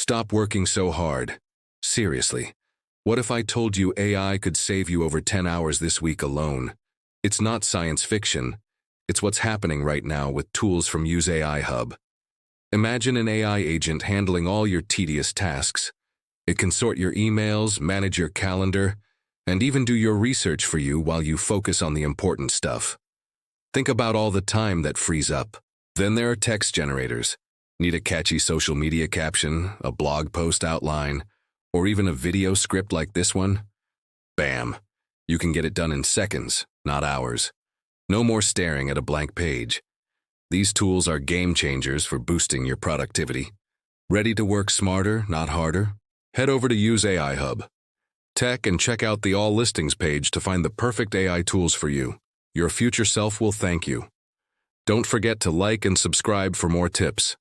Stop working so hard. Seriously, what if I told you AI could save you over 10 hours this week alone? It's not science fiction. It's what's happening right now with tools from Use AI Hub. Imagine an AI agent handling all your tedious tasks. It can sort your emails, manage your calendar, and even do your research for you while you focus on the important stuff. Think about all the time that frees up. Then there are text generators. Need a catchy social media caption, a blog post outline, or even a video script like this one? Bam! You can get it done in seconds, not hours. No more staring at a blank page. These tools are game changers for boosting your productivity. Ready to work smarter, not harder? Head over to Use AI Hub Tech and check out the All Listings page to find the perfect AI tools for you. Your future self will thank you. Don't forget to like and subscribe for more tips.